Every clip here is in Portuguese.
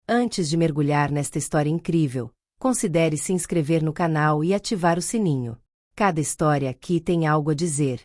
Antes de mergulhar nesta história incrível, considere se inscrever no canal e ativar o sininho. Cada história aqui tem algo a dizer.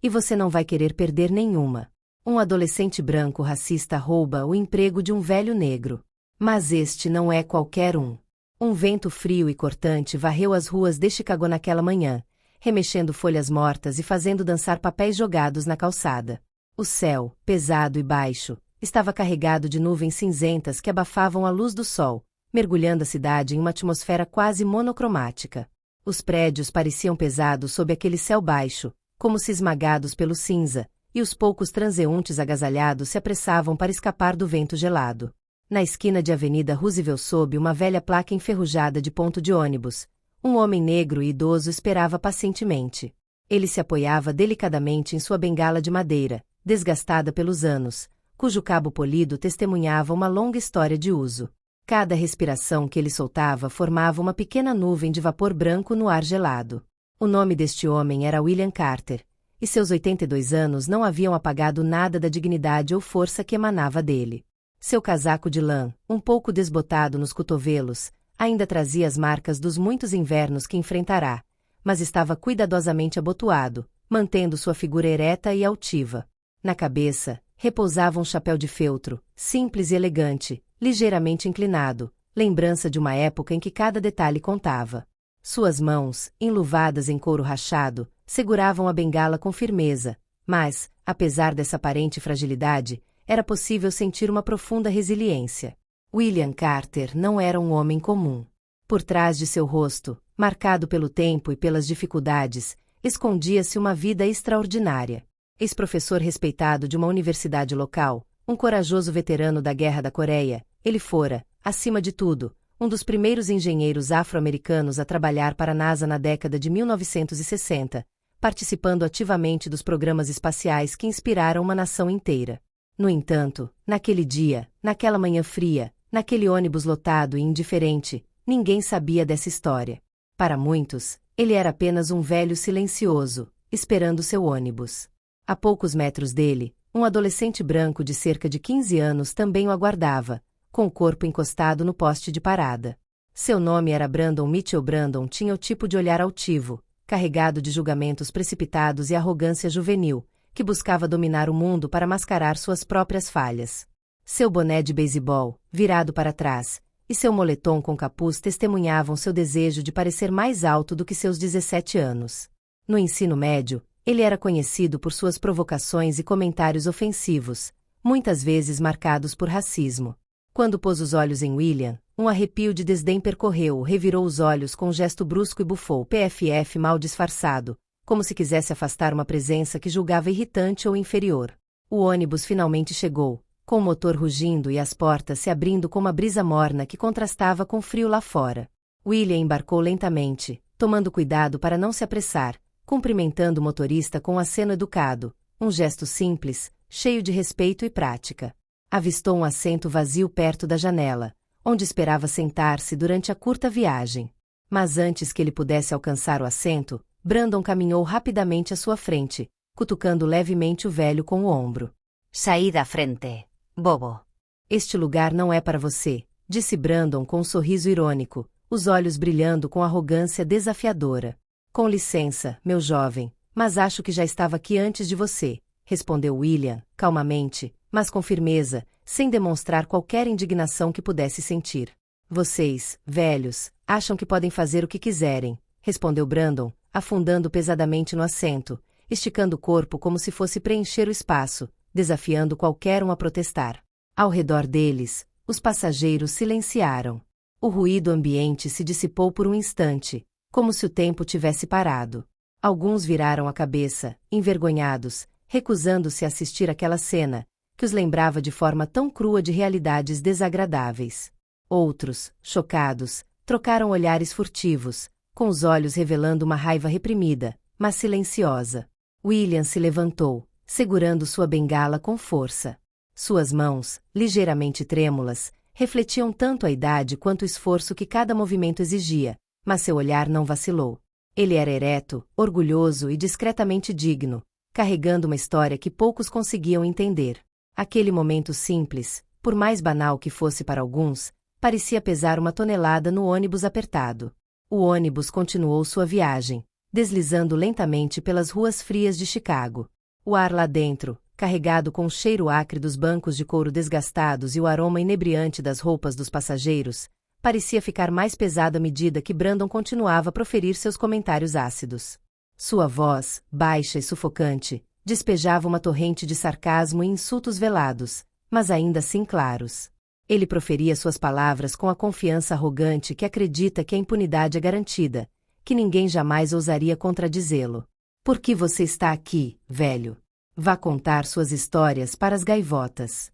E você não vai querer perder nenhuma. Um adolescente branco racista rouba o emprego de um velho negro. Mas este não é qualquer um. Um vento frio e cortante varreu as ruas de Chicago naquela manhã, remexendo folhas mortas e fazendo dançar papéis jogados na calçada. O céu, pesado e baixo, estava carregado de nuvens cinzentas que abafavam a luz do sol, mergulhando a cidade em uma atmosfera quase monocromática. Os prédios pareciam pesados sob aquele céu baixo, como se esmagados pelo cinza, e os poucos transeuntes agasalhados se apressavam para escapar do vento gelado. Na esquina de Avenida Roosevelt, sob uma velha placa enferrujada de ponto de ônibus, um homem negro e idoso esperava pacientemente. Ele se apoiava delicadamente em sua bengala de madeira, desgastada pelos anos, cujo cabo polido testemunhava uma longa história de uso. Cada respiração que ele soltava formava uma pequena nuvem de vapor branco no ar gelado. O nome deste homem era William Carter, e seus 82 anos não haviam apagado nada da dignidade ou força que emanava dele. Seu casaco de lã, um pouco desbotado nos cotovelos, ainda trazia as marcas dos muitos invernos que enfrentará, mas estava cuidadosamente abotoado, mantendo sua figura ereta e altiva. Na cabeça, repousava um chapéu de feltro, simples e elegante, ligeiramente inclinado, lembrança de uma época em que cada detalhe contava. Suas mãos, enluvadas em couro rachado, seguravam a bengala com firmeza, mas, apesar dessa aparente fragilidade, era possível sentir uma profunda resiliência. William Carter não era um homem comum. Por trás de seu rosto, marcado pelo tempo e pelas dificuldades, escondia-se uma vida extraordinária. Ex-professor respeitado de uma universidade local, um corajoso veterano da Guerra da Coreia, ele fora, acima de tudo, um dos primeiros engenheiros afro-americanos a trabalhar para a NASA na década de 1960, participando ativamente dos programas espaciais que inspiraram uma nação inteira. No entanto, naquele dia, naquela manhã fria, naquele ônibus lotado e indiferente, ninguém sabia dessa história. Para muitos, ele era apenas um velho silencioso, esperando seu ônibus. A poucos metros dele, um adolescente branco de cerca de 15 anos também o aguardava, com o corpo encostado no poste de parada. Seu nome era Brandon Mitchell. Brandon tinha o tipo de olhar altivo, carregado de julgamentos precipitados e arrogância juvenil, que buscava dominar o mundo para mascarar suas próprias falhas. Seu boné de beisebol, virado para trás, e seu moletom com capuz testemunhavam seu desejo de parecer mais alto do que seus 17 anos. No ensino médio, ele era conhecido por suas provocações e comentários ofensivos, muitas vezes marcados por racismo. Quando pôs os olhos em William, um arrepio de desdém percorreu-o, revirou os olhos com um gesto brusco e bufou PFF mal disfarçado, como se quisesse afastar uma presença que julgava irritante ou inferior. O ônibus finalmente chegou, com o motor rugindo e as portas se abrindo com uma brisa morna que contrastava com o frio lá fora. William embarcou lentamente, tomando cuidado para não se apressar, cumprimentando o motorista com um aceno educado, um gesto simples, cheio de respeito e prática. Avistou um assento vazio perto da janela, onde esperava sentar-se durante a curta viagem. Mas antes que ele pudesse alcançar o assento, Brandon caminhou rapidamente à sua frente, cutucando levemente o velho com o ombro. Saí da frente, bobo. Este lugar não é para você, disse Brandon com um sorriso irônico, os olhos brilhando com arrogância desafiadora. Com licença, meu jovem, mas acho que já estava aqui antes de você, respondeu William, calmamente, mas com firmeza, sem demonstrar qualquer indignação que pudesse sentir. Vocês, velhos, acham que podem fazer o que quiserem, respondeu Brandon, afundando pesadamente no assento, esticando o corpo como se fosse preencher o espaço, desafiando qualquer um a protestar. Ao redor deles, os passageiros silenciaram. O ruído ambiente se dissipou por um instante, como se o tempo tivesse parado. Alguns viraram a cabeça, envergonhados, recusando-se a assistir àquela cena, que os lembrava de forma tão crua de realidades desagradáveis. Outros, chocados, trocaram olhares furtivos, com os olhos revelando uma raiva reprimida, mas silenciosa. William se levantou, segurando sua bengala com força. Suas mãos, ligeiramente trêmulas, refletiam tanto a idade quanto o esforço que cada movimento exigia, mas seu olhar não vacilou. Ele era ereto, orgulhoso e discretamente digno, carregando uma história que poucos conseguiam entender. Aquele momento simples, por mais banal que fosse para alguns, parecia pesar uma tonelada no ônibus apertado. O ônibus continuou sua viagem, deslizando lentamente pelas ruas frias de Chicago. O ar lá dentro, carregado com o cheiro acre dos bancos de couro desgastados e o aroma inebriante das roupas dos passageiros, parecia ficar mais pesado à medida que Brandon continuava a proferir seus comentários ácidos. Sua voz, baixa e sufocante, despejava uma torrente de sarcasmo e insultos velados, mas ainda assim claros. Ele proferia suas palavras com a confiança arrogante que acredita que a impunidade é garantida, que ninguém jamais ousaria contradizê-lo. Por que você está aqui, velho? Vá contar suas histórias para as gaivotas.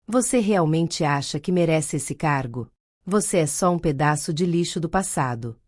Você realmente acha que merece esse cargo? Você é só um pedaço de lixo do passado.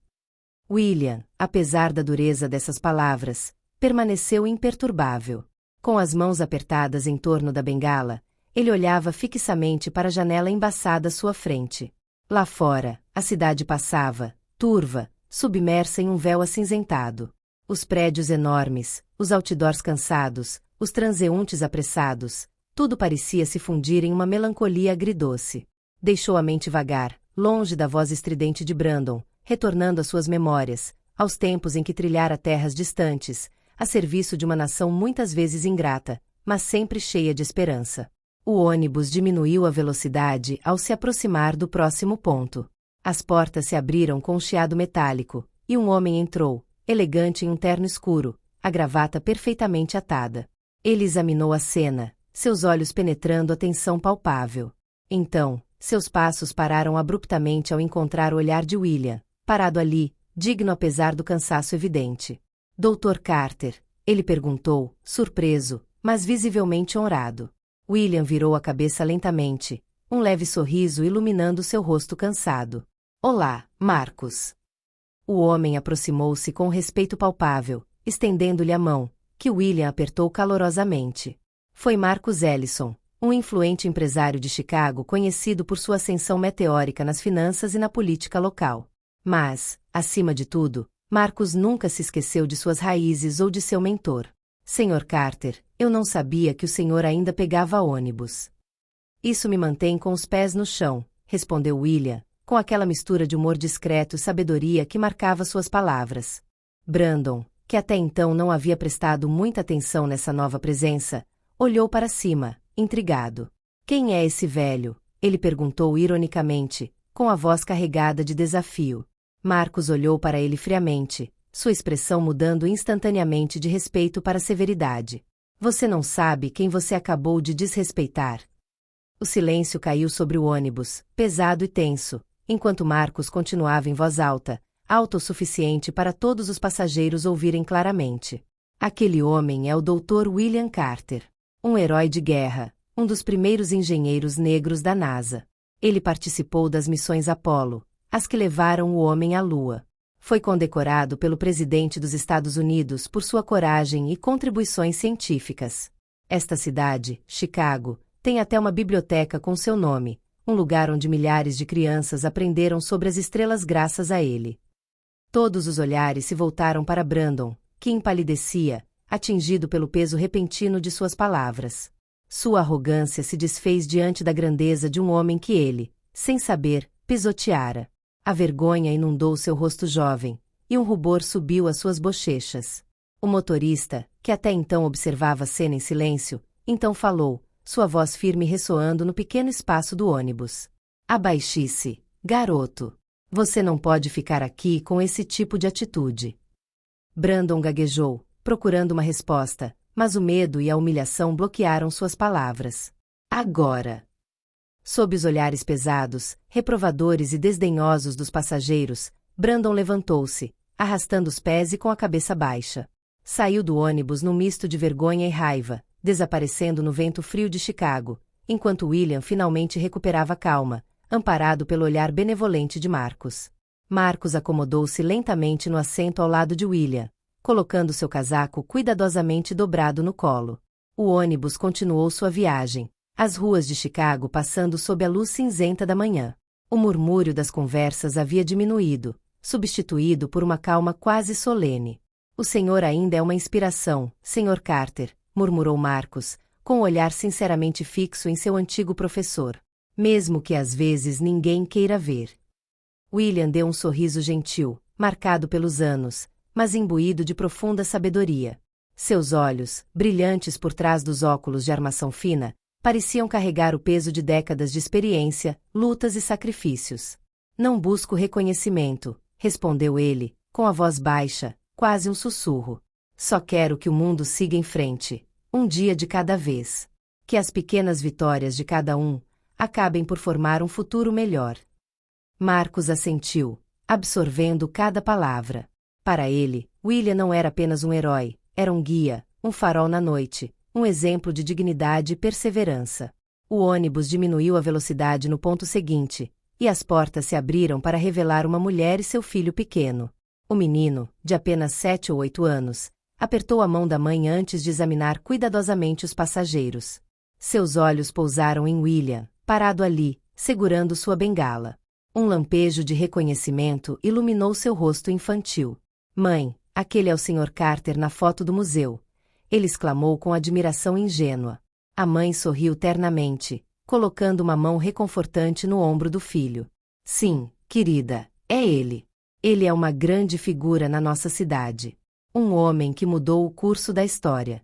William, apesar da dureza dessas palavras, permaneceu imperturbável. Com as mãos apertadas em torno da bengala, ele olhava fixamente para a janela embaçada à sua frente. Lá fora, a cidade passava, turva, submersa em um véu acinzentado. Os prédios enormes, os outdoors cansados, os transeuntes apressados, tudo parecia se fundir em uma melancolia agridoce. Deixou a mente vagar, longe da voz estridente de Brandon, retornando às suas memórias, aos tempos em que trilhara terras distantes, a serviço de uma nação muitas vezes ingrata, mas sempre cheia de esperança. O ônibus diminuiu a velocidade ao se aproximar do próximo ponto. As portas se abriram com um chiado metálico, e um homem entrou, elegante em um terno escuro, a gravata perfeitamente atada. Ele examinou a cena, seus olhos penetrando a tensão palpável. Então, seus passos pararam abruptamente ao encontrar o olhar de William, parado ali, digno apesar do cansaço evidente. Dr. Carter, ele perguntou, surpreso, mas visivelmente honrado. William virou a cabeça lentamente, um leve sorriso iluminando seu rosto cansado. Olá, Marcus. O homem aproximou-se com respeito palpável, estendendo-lhe a mão, que William apertou calorosamente. Foi Marcus Ellison, um influente empresário de Chicago conhecido por sua ascensão meteórica nas finanças e na política local. Mas, acima de tudo, Marcus nunca se esqueceu de suas raízes ou de seu mentor. Sr. Carter, eu não sabia que o senhor ainda pegava ônibus. Isso me mantém com os pés no chão, respondeu William, com aquela mistura de humor discreto e sabedoria que marcava suas palavras. Brandon, que até então não havia prestado muita atenção nessa nova presença, olhou para cima, intrigado. Quem é esse velho? Ele perguntou ironicamente, com a voz carregada de desafio. Marcus olhou para ele friamente, sua expressão mudando instantaneamente de respeito para severidade. Você não sabe quem você acabou de desrespeitar. O silêncio caiu sobre o ônibus, pesado e tenso, enquanto Marcus continuava em voz alta, alta o suficiente para todos os passageiros ouvirem claramente. Aquele homem é o Dr. William Carter, um herói de guerra, um dos primeiros engenheiros negros da NASA. Ele participou das missões Apollo, as que levaram o homem à Lua. Foi condecorado pelo presidente dos Estados Unidos por sua coragem e contribuições científicas. Esta cidade, Chicago, tem até uma biblioteca com seu nome, um lugar onde milhares de crianças aprenderam sobre as estrelas graças a ele. Todos os olhares se voltaram para Brandon, que empalidecia, atingido pelo peso repentino de suas palavras. Sua arrogância se desfez diante da grandeza de um homem que ele, sem saber, pisoteara. A vergonha inundou seu rosto jovem, e um rubor subiu às suas bochechas. O motorista, que até então observava a cena em silêncio, então falou, sua voz firme ressoando no pequeno espaço do ônibus. Abaixe-se, garoto. Você não pode ficar aqui com esse tipo de atitude. Brandon gaguejou, procurando uma resposta, mas o medo e a humilhação bloquearam suas palavras. Agora! Sob os olhares pesados, reprovadores e desdenhosos dos passageiros, Brandon levantou-se, arrastando os pés e com a cabeça baixa. Saiu do ônibus num misto de vergonha e raiva, desaparecendo no vento frio de Chicago, enquanto William finalmente recuperava calma, amparado pelo olhar benevolente de Marcus. Marcus acomodou-se lentamente no assento ao lado de William, colocando seu casaco cuidadosamente dobrado no colo. O ônibus continuou sua viagem, as ruas de Chicago passando sob a luz cinzenta da manhã. O murmúrio das conversas havia diminuído, substituído por uma calma quase solene. O senhor ainda é uma inspiração, Sr. Carter, murmurou Marcus, com o olhar sinceramente fixo em seu antigo professor. mesmo que às vezes ninguém queira ver. William deu um sorriso gentil, marcado pelos anos, mas imbuído de profunda sabedoria. Seus olhos, brilhantes por trás dos óculos de armação fina, pareciam carregar o peso de décadas de experiência, lutas e sacrifícios. Não busco reconhecimento, respondeu ele, com a voz baixa, quase um sussurro. Só quero que o mundo siga em frente, um dia de cada vez. Que as pequenas vitórias de cada um acabem por formar um futuro melhor. Marcos assentiu, absorvendo cada palavra. Para ele, William não era apenas um herói, era um guia, um farol na noite, um exemplo de dignidade e perseverança. O ônibus diminuiu a velocidade no ponto seguinte, e as portas se abriram para revelar uma mulher e seu filho pequeno. O menino, de apenas 7 ou 8 anos, apertou a mão da mãe antes de examinar cuidadosamente os passageiros. Seus olhos pousaram em William, parado ali, segurando sua bengala. Um lampejo de reconhecimento iluminou seu rosto infantil. Mãe, aquele é o Sr. Carter na foto do museu. Ele exclamou com admiração ingênua. A mãe sorriu ternamente, colocando uma mão reconfortante no ombro do filho. Sim, querida, é ele. Ele é uma grande figura na nossa cidade. Um homem que mudou o curso da história.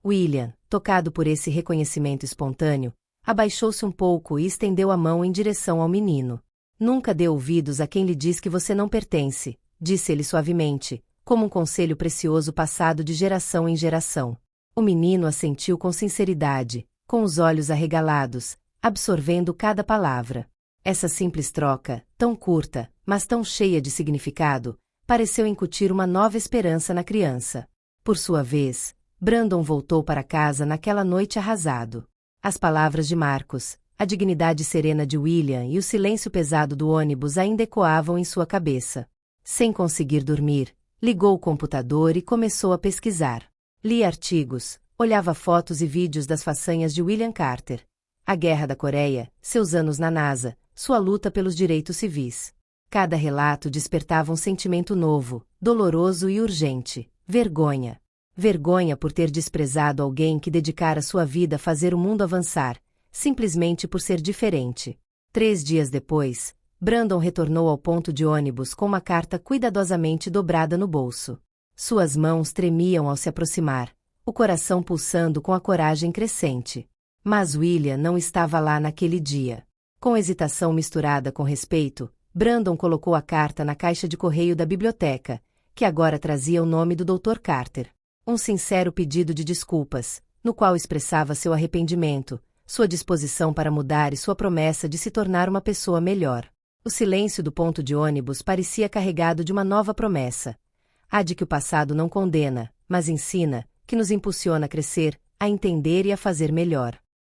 William, tocado por esse reconhecimento espontâneo, abaixou-se um pouco e estendeu a mão em direção ao menino. Nunca dê ouvidos a quem lhe diz que você não pertence, disse ele suavemente, como um conselho precioso passado de geração em geração. O menino assentiu com sinceridade, com os olhos arregalados, absorvendo cada palavra. Essa simples troca, tão curta, mas tão cheia de significado, pareceu incutir uma nova esperança na criança. Por sua vez, Brandon voltou para casa naquela noite arrasado. As palavras de Marcos, a dignidade serena de William e o silêncio pesado do ônibus ainda ecoavam em sua cabeça. Sem conseguir dormir, ligou o computador e começou a pesquisar. Lia artigos, olhava fotos e vídeos das façanhas de William Carter. A Guerra da Coreia, seus anos na NASA, sua luta pelos direitos civis. Cada relato despertava um sentimento novo, doloroso e urgente. Vergonha. Vergonha por ter desprezado alguém que dedicara sua vida a fazer o mundo avançar, simplesmente por ser diferente. 3 dias depois, Brandon retornou ao ponto de ônibus com uma carta cuidadosamente dobrada no bolso. Suas mãos tremiam ao se aproximar, o coração pulsando com a coragem crescente. Mas William não estava lá naquele dia. Com hesitação misturada com respeito, Brandon colocou a carta na caixa de correio da biblioteca, que agora trazia o nome do Dr. Carter. Um sincero pedido de desculpas, no qual expressava seu arrependimento, sua disposição para mudar e sua promessa de se tornar uma pessoa melhor. O silêncio do ponto de ônibus parecia carregado de uma nova promessa. A de que o passado não condena, mas ensina, que nos impulsiona a crescer, a entender e a fazer melhor.